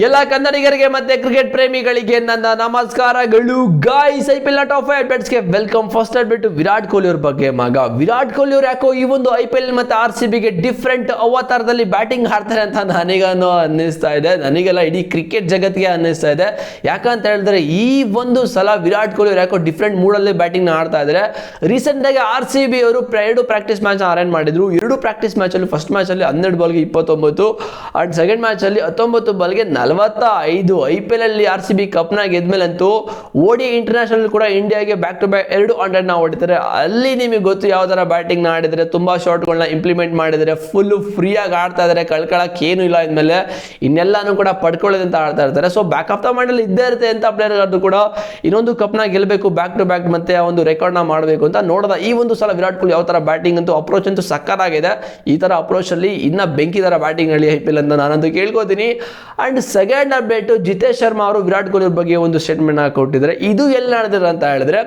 ಎಲ್ಲ ಕನ್ನಡಿಗರಿಗೆ ಮತ್ತೆ ಕ್ರಿಕೆಟ್ ಪ್ರೇಮಿಗಳಿಗೆ ನನ್ನ ನಮಸ್ಕಾರಗಳು. ಗಾಯ್ಸ್, IPL ಟಾಪ್ 5 ಬೆಟ್ಸ್ಗೆ ವೆಲ್ಕಮ್. ಫಸ್ಟ್ ಬಿಟ್ಟು ವಿರಾಟ್ ಕೊಹ್ಲಿ ಅವ್ರ ಬಗ್ಗೆ ವಿರಾಟ್ ಕೊಹ್ಲಿ ಅವ್ರು ಯಾಕೋ ಈ ಒಂದು IPL ಮತ್ತೆ RCBಗೆ ಡಿಫ್ರೆಂಟ್ ಅವತಾರದಲ್ಲಿ ಬ್ಯಾಟಿಂಗ್ ಆಡ್ತಾರೆ ಅಂತ ನನಗೇನೋ ಅನ್ನಿಸ್ತಾ ಇದೆ. ನನಗೆಲ್ಲ ಇಡೀ ಕ್ರಿಕೆಟ್ ಜಗತ್ತಿಗೆ ಅನ್ನಿಸ್ತಾ ಇದೆ. ಯಾಕಂತ ಹೇಳಿದ್ರೆ ಈ ಒಂದು ಸಲ ವಿರಾಟ್ ಕೊಹ್ಲಿ ಅವ್ರು ಯಾಕೋ ಡಿಫ್ರೆಂಟ್ ಮೂಡಲ್ಲಿ ಬ್ಯಾಟಿಂಗ್ ಆಡ್ತಾ ಇದ್ದಾರೆ. ರೀಸೆಂಟ್ ಆಗಿ RCB ಅವರು 2 ಪ್ರಾಕ್ಟೀಸ್ ಮ್ಯಾಚ್ ಅರೇಂಜ್ ಮಾಡಿದ್ರು. 2 ಪ್ರಾಕ್ಟೀಸ್ ಮ್ಯಾಚ್ ಅಲ್ಲಿ ಫಸ್ಟ್ ಮ್ಯಾಚ್ ಅಲ್ಲಿ 12 ಬಾಲ್ಗೆ 29 ಅಂಡ್ ಸೆಕೆಂಡ್ ಮ್ಯಾಚ್ ಅಲ್ಲಿ 19 ಬಾಲ್ಗೆ 45. IPL ಅಲ್ಲಿ RCB ಕಪ್ನ ಗೆದ್ಮೇಲಂತೂ ODI ಇಂಟರ್ನ್ಯಾಷನಲ್ ಕೂಡ ಇಂಡಿಯಾಗೆ ಬ್ಯಾಕ್ ಟು ಬ್ಯಾಕ್ 2 100 ಹೊಡಿತಾರೆ. ಅಲ್ಲಿ ನಿಮಗೆ ಗೊತ್ತು ಯಾವ ತರ ಬ್ಯಾಟಿಂಗ್ ಆಡಿದ್ರೆ, ತುಂಬಾ ಶಾಟ್ಗಳನ್ನ ಇಂಪ್ಲಿಮೆಂಟ್ ಮಾಡಿದರೆ, ಫುಲ್ ಫ್ರೀ ಆಗಿ ಆಡ್ತಾ ಇದಾರೆ. ಕಳ್ಕೊಳಕ್ ಏನು ಇಲ್ಲ ಇದ್ಮೇಲೆ ಇನ್ನೆಲ್ಲಾನು ಕೂಡ ಪಡ್ಕೊಳ್ಳೋದಂತ ಆಡ್ತಾ ಇರ್ತಾರೆ. So back of the mind ಅಲ್ಲಿ ಇದ್ದೇ ಇರುತ್ತೆ ಅಂತ ಪ್ಲೇಯರ್ ಕೂಡ ಇನ್ನೊಂದು ಕಪ್ನ ಗೆಲ್ಲಬೇಕು, ಬ್ಯಾಕ್ ಟು ಬ್ಯಾಕ್ ಮತ್ತೆ ಆ ಒಂದು ರೆಕಾರ್ಡ್ ನ ಮಾಡಬೇಕು ಅಂತ ನೋಡದ. ಈ ಒಂದು ಸಲ ವಿರಾಟ್ ಕೊಹ್ಲಿ ಯಾವ ತರ ಬ್ಯಾಟಿಂಗ್ ಅಂತೂ ಅಪ್ರೋಚ್ ಅಂತೂ ಸಕ್ಕತ್ತಾಗಿದೆ. ಈ ತರ ಅಪ್ರೋಚ್ ಅಲ್ಲಿ ಇನ್ನ ಬೆಂಕಿ ತರ ಬ್ಯಾಟಿಂಗ್ ಅಲ್ಲಿ IPL ಅಂತ ನಾನಂತೂ ಕೇಳ್ಕೋತೀನಿ. And second update, Jitesh Sharma ಅವರು ವಿರಾಟ್ ಕೊಹ್ಲಿ ಬಗ್ಗೆ ಒಂದು ಸ್ಟೇಟ್ಮೆಂಟ್ ಕೊಟ್ಟಿದ್ದಾರೆ. ಇದು ಎಲ್ಲಿ ನಡೆದಿದೆ ಅಂತ ಹೇಳಿದ್ರೆ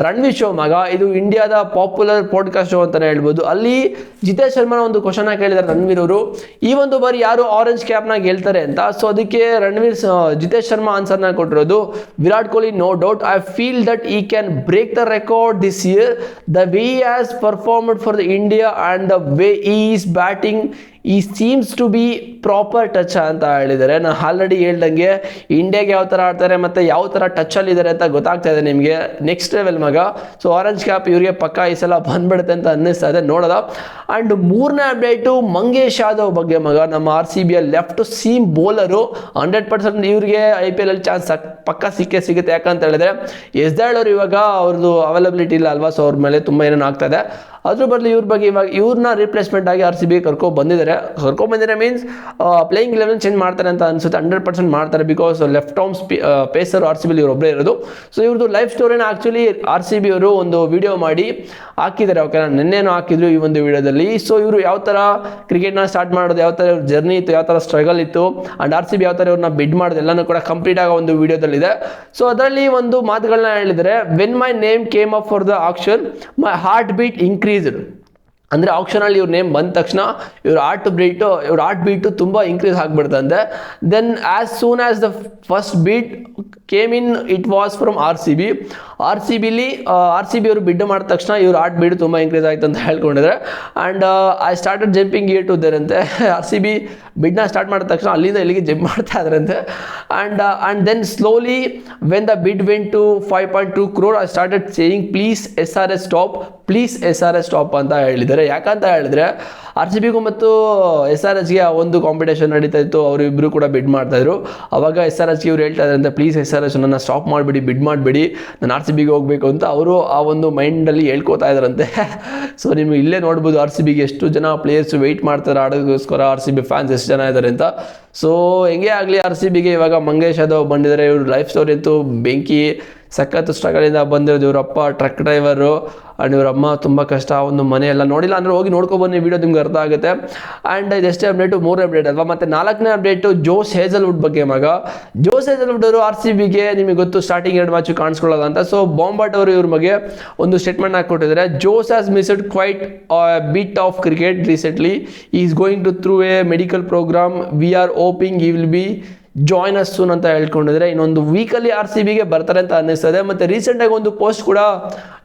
ರಣವೀರ್ ಶೋ ಇದು ಇಂಡಿಯಾದ ಪಾಪ್ಯುಲರ್ ಪಾಡ್ಕಾಸ್ಟ್ ಶೋ ಅಂತಾನೆ ಹೇಳ್ಬೋದು. ಅಲ್ಲಿ ಜಿತೇಶ್ ಶರ್ಮಾ ಒಂದು ಕ್ವಶನ್ ಕೇಳಿದ್ದಾರೆ ರಣವೀರ್ ಅವರು, ಈ ಒಂದು ಬಾರಿ ಯಾರು ಆರೆಂಜ್ ಕ್ಯಾಪ್ ನ ಗೆಲ್ತಾರೆ ಅಂತ. ಸೊ ಅದಕ್ಕೆ ಜಿತೇಶ್ ಶರ್ಮಾ ಆನ್ಸರ್ ನ ಕೊಟ್ಟಿರೋದು, Virat Kohli no doubt, I feel that he can break the record this year, the way he has performed for the India and the way he is batting, ಈ seems to be proper touch ಅಂತ ಹೇಳಿದ್ದಾರೆ. ನಾನು already ಹೇಳ್ದಂಗೆ ಇಂಡಿಯಾಗೆ ಯಾವ ಥರ ಆಡ್ತಾರೆ ಮತ್ತು ಯಾವ ಥರ ಟಚಲ್ಲಿ ಇದ್ದಾರೆ ಅಂತ ಗೊತ್ತಾಗ್ತಾ ಇದೆ ನಿಮಗೆ. Next level so orange cap ಇವರಿಗೆ ಪಕ್ಕ ಈ ಸಲ ಬಂದ್ಬಿಡುತ್ತೆ ಅಂತ ಅನ್ನಿಸ್ತಾ ಇದೆ ನೋಡೋದ. ಆ್ಯಂಡ್ ಮೂರನೇ ಅಪ್ಡೇಟು ಮಂಗೇಶ್ ಯಾದವ್ ಬಗ್ಗೆ ನಮ್ಮ RCBಯ ಲೆಫ್ಟ್ ಸೀಮ್ ಬೌಲರು 100% ಇವ್ರಿಗೆ IPL ಅಲ್ಲಿ ಚಾನ್ಸ್ ಪಕ್ಕ ಸಿಗುತ್ತೆ. ಯಾಕಂತ ಹೇಳಿದ್ರೆ ಎಸ್ದಾಳ್ ಅವರು ಇವಾಗ ಅವ್ರದ್ದು ಅವೈಲಬಿಲಿಟಿ ಇಲ್ಲ ಅಲ್ವಾ, ಸೊ ಅವ್ರ ಮೇಲೆ ತುಂಬ ಏನೇನು ಆಗ್ತಾ ಇದೆ. ಅದ್ರ ಬದಲು ಇವ್ರ ಬಗ್ಗೆ ಇವಾಗ ಇವ್ರನ್ನ ರಿಪ್ಲೇಸ್ಮೆಂಟ್ ಆಗಿ RCB ಕರ್ಕೊಂಡ್ಬಂದಿದ್ದಾರೆ ಮೀನ್ಸ್ ಪ್ಲೇಯಿಂಗ್ ಲೆವೆಲ್ ಚೇಂಜ್ ಮಾಡ್ತಾರೆ ಅಂತ ಅನ್ಸುತ್ತೆ. 100% ಮಾಡ್ತಾರೆ, because left arm pacer RCB ಇವ್ರು ಒಬ್ಬರೇ ಇರೋದು. ಸೊ ಇವ್ರದ್ದು ಲೈಫ್ ಸ್ಟೋರಿನ ಆಕ್ಚುಲಿ RCB ಅವರು ಒಂದು ವಿಡಿಯೋ ಮಾಡಿ ಹಾಕಿದ್ದಾರೆ. ಓಕೆ, ನಿನ್ನೇನು ಹಾಕಿದ್ರು ಈ ಒಂದು ವಿಡಿಯೋದಲ್ಲಿ. ಸೊ ಇವರು ಯಾವ ಥರ ಕ್ರಿಕೆಟ್ನ ಸ್ಟಾರ್ಟ್ ಮಾಡೋದು, ಯಾವ ಥರ ಇವ್ರ ಜರ್ನಿ ಇತ್ತು, ಯಾವ ಥರ ಸ್ಟ್ರಗಲ್ ಇತ್ತು, ಅಂಡ್ RCB ಯಾವ ಥರ ಇವ್ರನ್ನ ಬಿಡ್ ಮಾಡೋದು ಎಲ್ಲನೂ ಕೂಡ ಕಂಪ್ಲೀಟ್ ಆಗಿ ಒಂದು ವಿಡಿಯೋದಲ್ಲಿದೆ. ಸೊ ಅದರಲ್ಲಿ ಒಂದು ಮಾತುಗಳನ್ನ ಹೇಳಿದರೆ, when my name came up for the auction my heart beat increased. ಅಂದರೆ ಆಕ್ಷನಲ್ಲಿ ಇವ್ರ ನೇಮ್ ಬಂದ ತಕ್ಷಣ ಇವ್ರ ಹಾರ್ಟ್ ಬೀಟು ತುಂಬ ಇನ್ಕ್ರೀಸ್ ಆಗಿಬಿಡ್ತಂತೆ. Then as soon as the first beat came in it was from RCB ಅವರು ಬಿಡ್ ಮಾಡಿದ ತಕ್ಷಣ ಇವ್ರ ಹಾರ್ಟ್ ಬೀಟ್ ತುಂಬ ಇನ್ಕ್ರೀಸ್ ಆಯ್ತು ಅಂತ ಹೇಳ್ಕೊಂಡಿದ್ದಾರೆ. And I started jumping here to there ಅಂತೆ. RCB ಬಿಡ್ನ ಸ್ಟಾರ್ಟ್ ಮಾಡಿದ ತಕ್ಷಣ ಅಲ್ಲಿಂದ ಇಲ್ಲಿಗೆ ಜಂಪ್ ಮಾಡ್ತಾ ಇದ್ರಂತೆ. And then slowly when the bid went to 5.2 crore I started saying please SRS stop ಅಂತ ಹೇಳಿದ್ದಾರೆ. ಯಾಕಂತ ಹೇಳಿದ್ರೆ RCBಗೂ ಮತ್ತು SRSಗೆ ಒಂದು ಕಾಂಪಿಟೇಷನ್ ನಡೀತಾ ಇತ್ತು. ಅವರಿಬ್ಬರು ಕೂಡ ಬಿಡ್ ಮಾಡ್ತಾ ಇದ್ರು. ಅವಾಗ SRSಗೆ ಇವ್ರು ಹೇಳ್ತಾ ಇದ್ರಂತೆ, ಪ್ಲೀಸ್ SRS ನನ್ನ ಸ್ಟಾಪ್ ಮಾಡಿಬಿಡಿ, ಬಿಡ್ ಮಾಡಿಬಿಡಿ, ನಾನು RCBಗೆ ಹೋಗಬೇಕು ಅಂತ ಅವರು ಆ ಒಂದು ಮೈಂಡಲ್ಲಿ ಹೇಳ್ಕೋತಾ ಇದ್ರಂತೆ. ಸೊ ನಿಮಗೆ ಇಲ್ಲೇ ನೋಡ್ಬೋದು RCBಗೆ ಎಷ್ಟು ಜನ ಪ್ಲೇಯರ್ಸ್ ವೆಯ್ಟ್ ಮಾಡ್ತಾರೆ ಆಡೋದಕ್ಕೋಸ್ಕರ, RCB ಫ್ಯಾನ್ಸ್ ಎಷ್ಟು ಜನ ಇದ್ದಾರೆ ಅಂತ. ಸೊ ಹೆಂಗೆ ಆಗಲಿ RCBಗೆ ಇವಾಗ ಮಂಗೇಶ್ ಯಾದವ್ ಬಂದಿದ್ದಾರೆ. ಇವ್ರ ಲೈಫ್ ಸ್ಟೋರಿ ಅಂತೂ ಬೆಂಕಿ, ಸಖತ್ತು ಸ್ಟ್ರಗಲಿಂದ ಬಂದಿರೋದು. ಇವರಪ್ಪ ಟ್ರಕ್ ಡ್ರೈವರು ಆ್ಯಂಡ್ ಇವರಮ್ಮ ತುಂಬ ಕಷ್ಟ, ಒಂದು ಮನೆ ಎಲ್ಲ ನೋಡಿಲ್ಲ ಅಂದರೆ ಹೋಗಿ ನೋಡ್ಕೊಬನ್ನಿ, ವಿಡಿಯೋ ನಿಮ್ಗೆ ಅರ್ಥ ಆಗುತ್ತೆ. ಆ್ಯಂಡ್ ಇದೆಷ್ಟೇ ಅಪ್ಡೇಟು, 3 ಅಪ್ಡೇಟ್ ಅಲ್ವಾ. ಮತ್ತು 4ನೇ ಅಪ್ಡೇಟು ಜೋಸ್ ಹೇಜಲ್ವುಡ್ ಬಗ್ಗೆ ಜೋಸ್ ಹೇಜಲ್ವುಡ್ ಅವರು RCBಗೆ ನಿಮಗೆ ಗೊತ್ತು ಸ್ಟಾರ್ಟಿಂಗ್ 2 ಮ್ಯಾಚ್ ಕಾಣಿಸ್ಕೊಳ್ಳೋದು ಅಂತ. ಸೊ ಬಾಂಬಾಟ್ ಅವರು ಇವ್ರ ಬಗ್ಗೆ ಒಂದು ಸ್ಟೇಟ್ಮೆಂಟ್ ಹಾಕೊಟ್ಟಿದ್ದಾರೆ. Jos has missed quite bit of cricket recently, is going to through a medical programme, we are hoping he will be join us soon ಅಂತ ಹೇಳ್ಕೊಂಡಿದ್ರೆ ಇನ್ನೊಂದು ವೀಕಲ್ಲಿ RCBಗೆ ಬರ್ತಾರೆ ಅಂತ ಅನ್ನಿಸ್ತದೆ. ಮತ್ತು ರೀಸೆಂಟಾಗಿ ಒಂದು ಪೋಸ್ಟ್ ಕೂಡ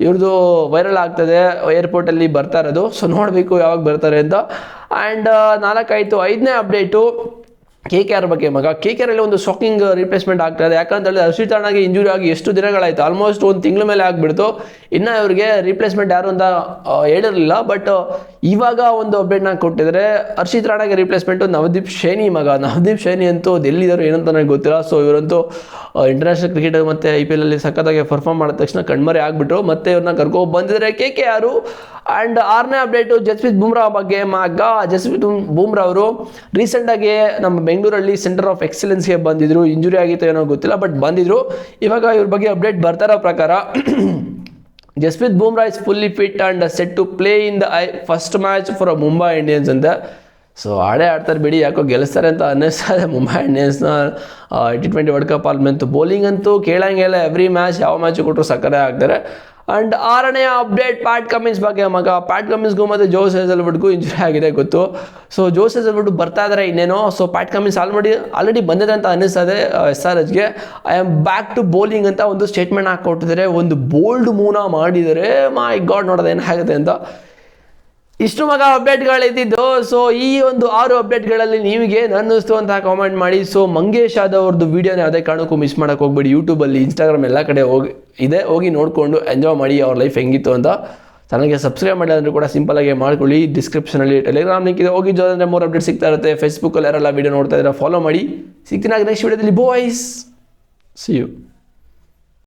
ಇವ್ರದ್ದು ವೈರಲ್ ಆಗ್ತದೆ, ಏರ್ಪೋರ್ಟಲ್ಲಿ ಬರ್ತಾ ಇರೋದು. ಸೊ ನೋಡಬೇಕು ಯಾವಾಗ ಬರ್ತಾರೆ ಅಂತ. ಆ್ಯಂಡ್ 4 ಆಯಿತು. 5ನೇ ಅಪ್ಡೇಟು KKR ಬಗ್ಗೆ KKR ಅಲ್ಲಿ ಒಂದು ಶಾಕಿಂಗ್ ರಿಪ್ಲೇಸ್ಮೆಂಟ್ ಆಗ್ತಾ ಇದೆ. ಯಾಕಂತ ಹೇಳಿದ್ರೆ ಹರ್ಷಿತ್ ರಾಣಾಗೆ ಇಂಜುರಿ ಆಗಿ ಎಷ್ಟು ದಿನಗಳಾಯಿತು, ಆಲ್ಮೋಸ್ಟ್ 1 ತಿಂಗಳ ಮೇಲೆ ಆಗಿಬಿಡ್ತು. ಇನ್ನು ಇವ್ರಿಗೆ ರಿಪ್ಲೇಸ್ಮೆಂಟ್ ಯಾರು ಅಂತ ಹೇಳಿರಲಿಲ್ಲ. ಬಟ್ ಇವಾಗ ಒಂದು ಅಪ್ಡೇಟ್ನ ಕೊಟ್ಟಿದ್ದಾರೆ. ಹರ್ಷಿತ್ ರಾಣಾಗೆ ರಿಪ್ಲೇಸ್ಮೆಂಟು ನವದೀಪ್ ಶೈನಿ ಅಂತೂ ಎಲ್ಲಿದ್ದಾರೆ ಏನಂತ ನನಗೆ ಗೊತ್ತಿಲ್ಲ. ಸೊ ಇವರಂತೂ ಇಂಟರ್ನ್ಯಾಷನಲ್ ಕ್ರಿಕೆಟ್ ಮತ್ತು IPL ಅಲ್ಲಿ ಸಖತ್ತಾಗಿ ಪರ್ಫಾರ್ಮ್ ಮಾಡಿದ ತಕ್ಷಣ ಕಣ್ಮರೆ ಆಗಿಬಿಟ್ರು. ಮತ್ತೆ ಇವ್ರನ್ನ ಕರ್ಕೊಂಡು ಬಂದಿದ್ದಾರೆ KKR. ಆ್ಯಂಡ್ 6ನೇ ಅಪ್ಡೇಟು ಜಸ್ಪ್ರೀತ್ ಬುಮ್ರಾ ಬಗ್ಗೆ ಜಸ್ಪ್ರೀತ್ ಬುಮ್ರಾ ಅವರು ರೀಸೆಂಟಾಗಿ ನಮ್ಮ ಬೆಂಗಳೂರಲ್ಲಿ ಸೆಂಟರ್ ಆಫ್ ಎಕ್ಸಲೆನ್ಸ್ಗೆ ಬಂದಿದ್ರು. ಇಂಜುರಿ ಆಗಿತ್ತು ಏನೋ ಗೊತ್ತಿಲ್ಲ, ಬಟ್ ಬಂದಿದ್ರು. ಇವಾಗ ಇವ್ರ ಬಗ್ಗೆ ಅಪ್ಡೇಟ್ ಬರ್ತಾರೋ ಪ್ರಕಾರ Jasprit Bumrah is fully fit and set to play in the first match for Mumbai Indians ಅಂತ. ಸೊ ಆಡ್ತಾರೆ ಬಿಡಿ, ಯಾಕೋ ಗೆಲ್ಲಿಸ್ತಾರೆ ಅಂತ ಅನ್ನಿಸ್ತಾರೆ ಮುಂಬೈ ಇಂಡಿಯನ್ಸ್ನ. T20 ವರ್ಲ್ಡ್ ಕಪ್ ಅಲ್ಲಿ ಬಂತು. ಬೌಲಿಂಗ್ ಅಂತೂ ಕೇಳಂಗಿಲ್ಲ, ಎವ್ರಿ ಮ್ಯಾಚ್ ಯಾವ ಮ್ಯಾಚು ಕೊಟ್ಟರು ಸಕ್ಕರೆ ಆಗ್ತಾರೆ. ಆ್ಯಂಡ್ 6ನೇ ಅಪ್ಡೇಟ್ ಪ್ಯಾಟ್ ಕಮಿನ್ಸ್ ಬಗ್ಗೆ ಮಗ. ಪ್ಯಾಟ್ ಕಮಿನ್ಸ್ಗೂ ಮತ್ತು ಜೋಸ್ ಹೇಸಲ್ವುಡ್ಗೂ ಇಂಜುರಿ ಆಗಿದೆ ಗೊತ್ತು. ಸೊ ಜೋಸ್ ಹೇಸಲ್ವುಡ್ ಬರ್ತಾ ಇದ್ದಾರೆ ಇನ್ನೇನೋ. ಸೊ ಪ್ಯಾಟ್ ಕಮಿನ್ಸ್ ಆಲ್ರೆಡಿ ಬಂದಿದೆ ಅಂತ ಅನ್ನಿಸ್ತದೆ SRHಗೆ. I am back to bowling ಅಂತ ಒಂದು ಸ್ಟೇಟ್ಮೆಂಟ್ ಹಾಕ್ಕೊಟ್ಟಿದ್ದಾರೆ, ಒಂದು ಬೋಲ್ಡ್ ಮೂವ್ನ ಮಾಡಿದ್ದಾರೆ. ಮೈ ಗಾಡ್, ನೋಡೋದು ಏನಾಗುತ್ತೆ ಅಂತ. ಇಷ್ಟು ಮಗ ಅಪ್ಡೇಟ್ಗಳಿದ್ದಿದ್ದು. ಸೊ ಈ ಒಂದು 6 ಅಪ್ಡೇಟ್ಗಳಲ್ಲಿ ನಿಮಗೆ ಅನ್ನಿಸ್ತು ಅಂತ ಕಾಮೆಂಟ್ ಮಾಡಿ. ಸೊ ಮಂಗೇಶ್ ಯಾದವ್ರದ್ದು ವೀಡಿಯೋನ ಯಾವುದೇ ಕಾರಣಕ್ಕೂ ಮಿಸ್ ಮಾಡೋಕೆ ಹೋಗ್ಬೇಡಿ. ಯೂಟ್ಯೂಬಲ್ಲಿ, ಇನ್ಸ್ಟಾಗ್ರಾಮ್ ಎಲ್ಲ ಕಡೆ ಹೋಗಿ ನೋಡಿಕೊಂಡು ಎಂಜಾಯ್ ಮಾಡಿ ಅವ್ರ ಲೈಫ್ ಹೆಂಗಿತ್ತು ಅಂತ. ಚಾನಲ್ಗೆ ಸಬ್ಸ್ಕ್ರೈಬ್ ಮಾಡಿ ಅಂದರೆ ಕೂಡ ಸಿಂಪಲಾಗಿ ಮಾಡ್ಕೊಳ್ಳಿ. ಡಿಸ್ಕ್ರಿಪ್ಷನಲ್ಲಿ ಟೆಲಿಗ್ರಾಮ್ ಲಿಂಕ್ ಇದೆ, ಹೋಗಿ ಅಂದರೆ 3 ಅಪ್ಡೇಟ್ ಸಿಗ್ತಾ ಇರುತ್ತೆ. ಫೇಸ್ಬುಕ್ಕಲ್ಲಿ ಯಾರೆಲ್ಲ ವೀಡಿಯೋ ನೋಡ್ತಾ ಇದ್ದಾರೆ ಫಾಲೋ ಮಾಡಿ. ಸಿಗ್ತೀನಿ ನೆಕ್ಸ್ಟ್ ವೀಡಿಯೋದಲ್ಲಿ. Boys, see you.